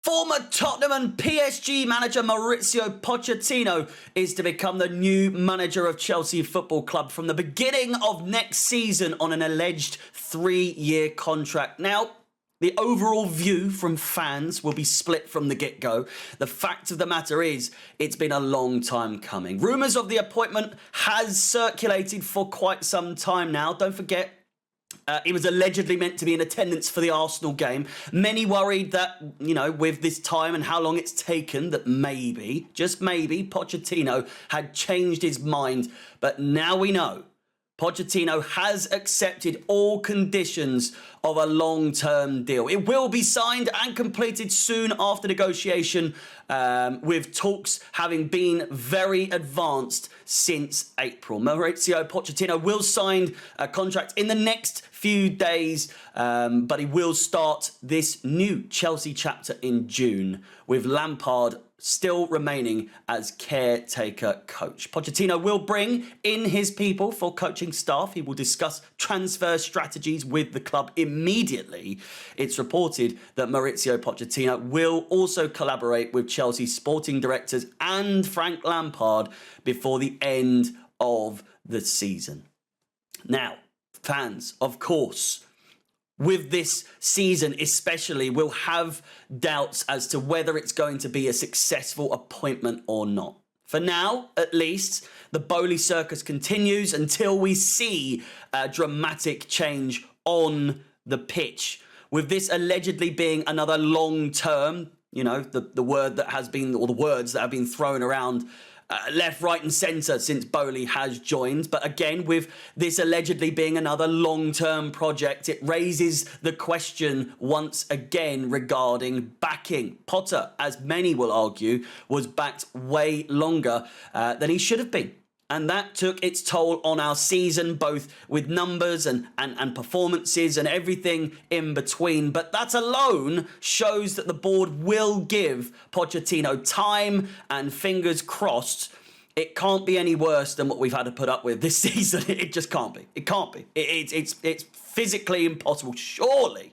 Former Tottenham and PSG manager Mauricio Pochettino is to become the new manager of Chelsea Football Club from the beginning of next season on an alleged 3-year contract. Now, the overall view from fans will be split from the get-go. The fact of the matter is, it's been a long time coming. Rumours of the appointment has circulated for quite some time now. Don't forget, he was allegedly meant to be in attendance for the Arsenal game. Many worried that, with this time and how long it's taken, that maybe, just maybe, Pochettino had changed his mind. But now we know Pochettino has accepted all conditions of a long-term deal. It will be signed and completed soon after negotiation, with talks having been very advanced since April. Mauricio Pochettino will sign a contract in the next few days, but he will start this new Chelsea chapter in June, with Lampard still remaining as caretaker coach. Pochettino will bring in his people for coaching staff. He will discuss transfer strategies with the club immediately. It's reported that Mauricio Pochettino will also collaborate with Chelsea sporting directors and Frank Lampard before the end of the season. Now, fans, of course, with this season especially, will have doubts as to whether it's going to be a successful appointment or not. For now, at least, the Bowley circus continues until we see a dramatic change on the pitch. With this allegedly being another long-term, the word that has been, or the words that have been thrown around left, right and centre since Bowley has joined. But again, with this allegedly being another long-term project, it raises the question once again regarding backing. Potter, as many will argue, was backed way longer than he should have been. And that took its toll on our season, both with numbers and performances and everything in between. But that alone shows that the board will give Pochettino time, and fingers crossed, it can't be any worse than what we've had to put up with this season. It just can't be. It can't be. It's physically impossible, surely.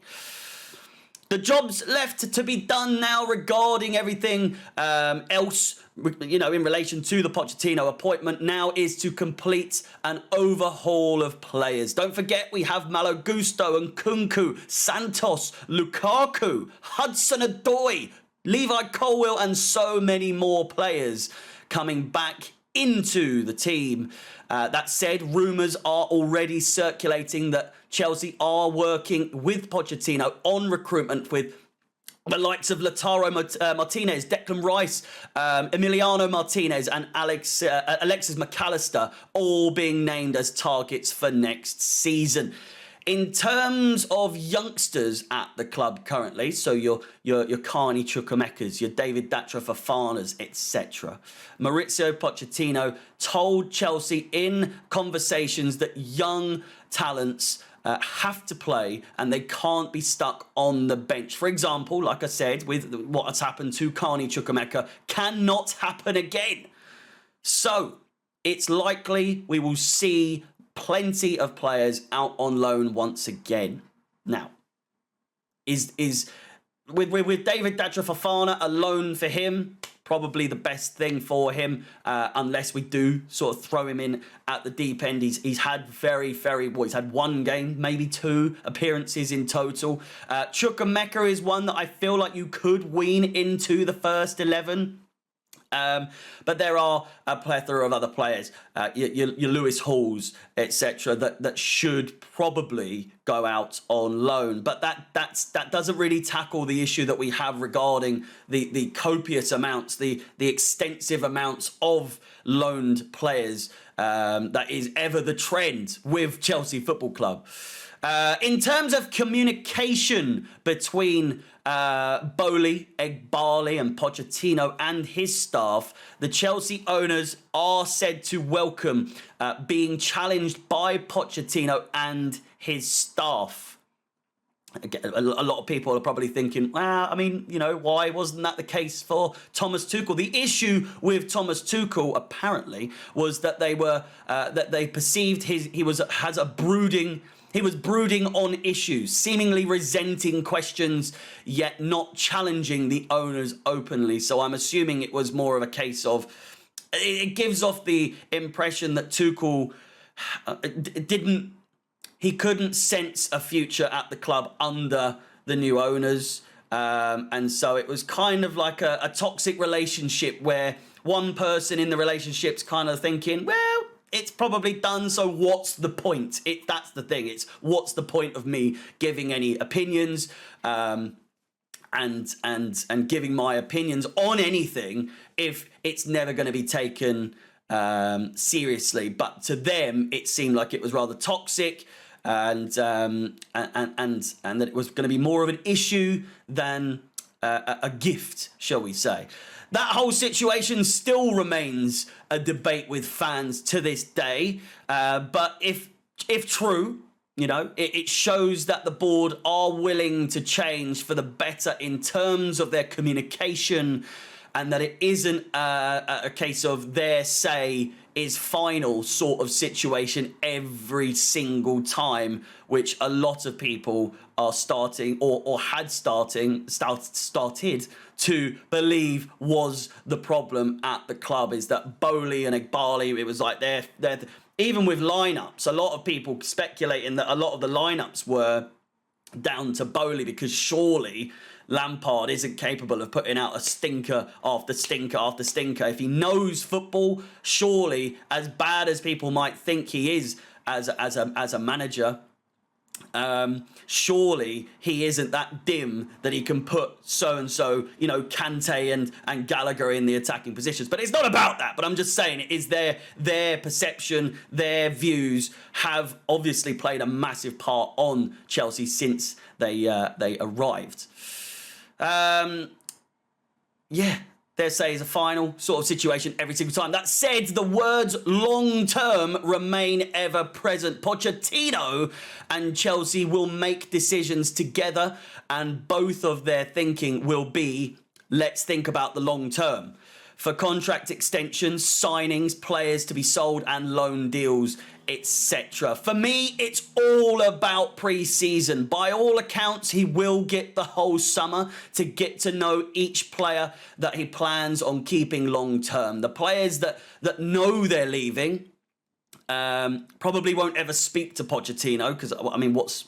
The job's left to be done now regarding everything else, in relation to the Pochettino appointment now, is to complete an overhaul of players. Don't forget, we have Malo Gusto and Nkunku, Santos, Lukaku, Hudson-Odoi, Levi Colwill, and so many more players coming back into the team. That said, rumours are already circulating that Chelsea are working with Pochettino on recruitment, with the likes of Lautaro Martinez, Declan Rice, Emiliano Martinez and Alexis McAllister all being named as targets for next season. In terms of youngsters at the club currently, so your Carney Chukwuemeka's, your David Datro Fofana's, etc., Mauricio Pochettino told Chelsea in conversations that young talents have to play and they can't be stuck on the bench. For example, like I said, with what has happened to Carney Chukwuemeka, cannot happen again. So it's likely we will see plenty of players out on loan once again. Now, is with David Datro Fofana, a loan for him probably the best thing for him, unless we do sort of throw him in at the deep end. He's had he's had one game, maybe two appearances in total. Chukwuemeka is one that I feel like you could wean into the first 11. But there are a plethora of other players, your Lewis Halls, etc., that should probably go out on loan. But that doesn't really tackle the issue that we have regarding the copious amounts, the extensive amounts of loaned players that is ever the trend with Chelsea Football Club. In terms of communication between Bowley, Egbali and Pochettino and his staff, the Chelsea owners are said to welcome being challenged by Pochettino and his staff. Again, a lot of people are probably thinking, well, why wasn't that the case for Thomas Tuchel? The issue with Thomas Tuchel apparently was that they perceived has a brooding He was brooding on issues, seemingly resenting questions, yet not challenging the owners openly. So I'm assuming it was more of a case of, it gives off the impression that Tuchel he couldn't sense a future at the club under the new owners. And so it was kind of like a toxic relationship where one person in the relationship's kind of thinking, well, it's probably done, so what's the point? That's the thing. It's what's the point of me giving any opinions and giving my opinions on anything if it's never going to be taken seriously. But to them, it seemed like it was rather toxic, and that it was going to be more of an issue than a gift, shall we say. That whole situation still remains a debate with fans to this day. But if true, it shows that the board are willing to change for the better in terms of their communication, and that it isn't a case of their say is final sort of situation every single time, which a lot of people are starting or had started to believe was the problem at the club, is that Bowley and Ighbali, it was like they're even with lineups, a lot of people speculating that a lot of the lineups were down to Bowley, because surely Lampard isn't capable of putting out a stinker after stinker after stinker. If he knows football, surely, as bad as people might think he is as a manager, surely he isn't that dim that he can put so-and-so, Kante and Gallagher in the attacking positions. But it's not about that. But I'm just saying, it is their perception, their views have obviously played a massive part on Chelsea since they arrived. Their say is a final sort of situation every single time. That said, the words long-term remain ever present. Pochettino and Chelsea will make decisions together, and both of their thinking will be, let's think about the long term. For contract extensions, signings, players to be sold, and loan deals, etc. For me, it's all about pre-season. By all accounts, he will get the whole summer to get to know each player that he plans on keeping long term. The players that know they're leaving probably won't ever speak to Pochettino, because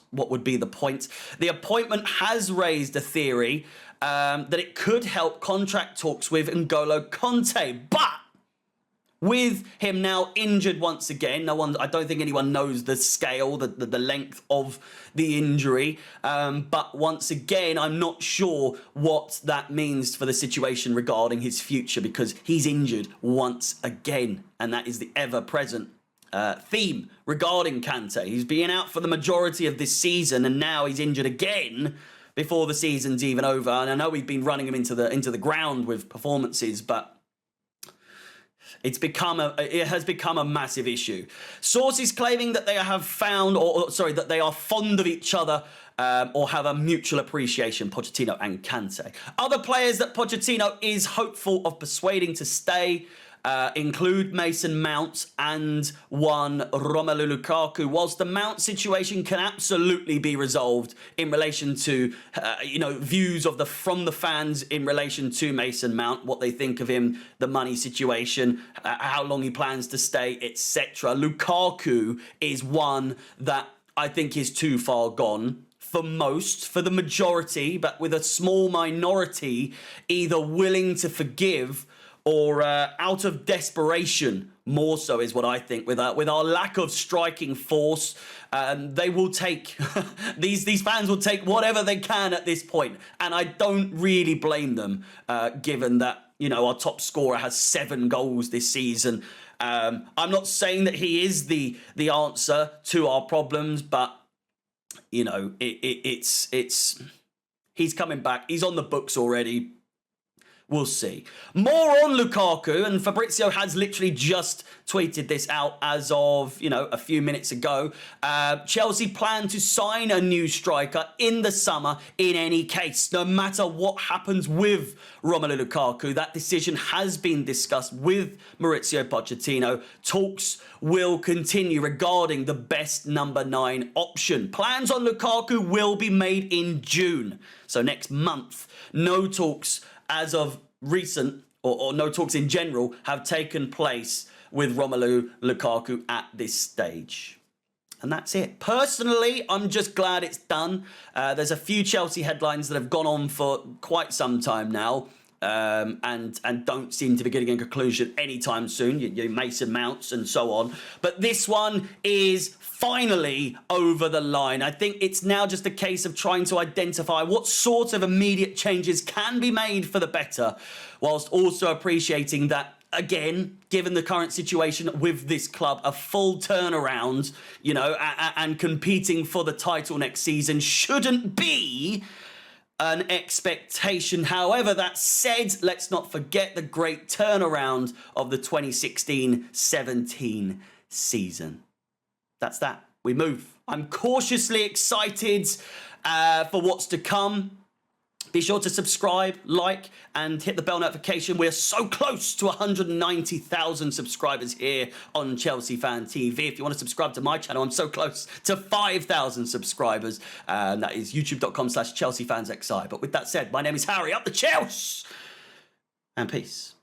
what would be the point? The appointment has raised a theory that it could help contract talks with N'Golo Conte, but with him now injured once again, I don't think anyone knows the scale, the length of the injury. But once again, I'm not sure what that means for the situation regarding his future, because he's injured once again, and that is the ever-present theme regarding Kante. He's been out for the majority of this season, and now he's injured again before the season's even over. And I know we've been running him into the ground with performances, but it has become a massive issue. Sources claiming that they have found, that they are fond of each other, or have a mutual appreciation, Pochettino and Kante. Other players that Pochettino is hopeful of persuading to stay include Mason Mount and one Romelu Lukaku. Whilst the Mount situation can absolutely be resolved in relation to views from the fans in relation to Mason Mount, what they think of him, the money situation, how long he plans to stay, etc. Lukaku is one that I think is too far gone for the majority, but with a small minority either willing to forgive or out of desperation, more so is what I think. With our lack of striking force, they will take these fans will take whatever they can at this point, and I don't really blame them, given that our top scorer has 7 goals this season. I'm not saying that he is the answer to our problems, but it's he's coming back. He's on the books already. We'll see. More on Lukaku, and Fabrizio has literally just tweeted this out as of, a few minutes ago. Chelsea plan to sign a new striker in the summer in any case, no matter what happens with Romelu Lukaku. That decision has been discussed with Maurizio Pochettino. Talks will continue regarding the best number 9 option. Plans on Lukaku will be made in June, so next month. No talks as of recent, or no talks in general, have taken place with Romelu Lukaku at this stage. And that's it. Personally, I'm just glad it's done. There's a few Chelsea headlines that have gone on for quite some time now, and don't seem to be getting a conclusion anytime soon. Your Mason Mounts and so on. But this one is finally over the line. I think it's now just a case of trying to identify what sort of immediate changes can be made for the better, whilst also appreciating that, again, given the current situation with this club, a full turnaround, and competing for the title next season shouldn't be an expectation. However, that said, let's not forget the great turnaround of the 2016-17 season. That's that. We move. I'm cautiously excited for what's to come. Be sure to subscribe, like, and hit the bell notification. We're so close to 190,000 subscribers here on Chelsea Fan TV. If you want to subscribe to my channel, I'm so close to 5,000 subscribers. That is youtube.com/ChelseaFansXI. But with that said, my name is Harry, up the Chelsea, and peace.